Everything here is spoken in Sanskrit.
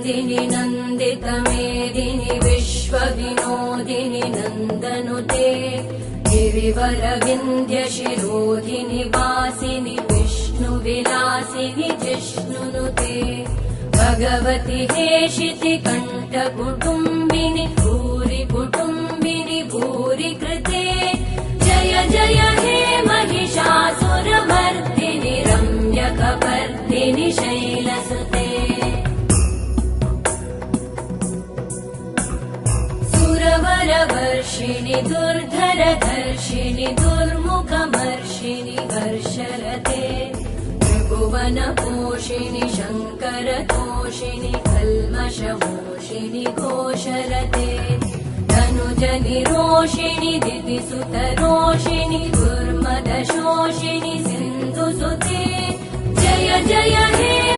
मेदिनि नन्दितमेदिनि विश्वविनोदिनि नन्दनुते गिरिवरविन्द्यशिरोधिनि वासिनि विष्णुविलासिनि जिष्णुनुते भगवति हेशिति कण्ठकुटुम्बिनि भूरि कुटुम्बिनि भूरि कृते जय जय हे महिषासुरमर्दिनि रम्यकपर्दिनि शैलसुते सुरवरवर्षिणि दुर्धरधर्षिणि दुर्मुखमर्षिणि हर्षरते त्रिभुवनपोषिणि शङ्करतोषिणि कल्मषमोषिणि घोषरते धनुजनिरोषिणि दितिसुतरोषिणि दुर्मदशोषिणि सिन्धुसुते जय जय हे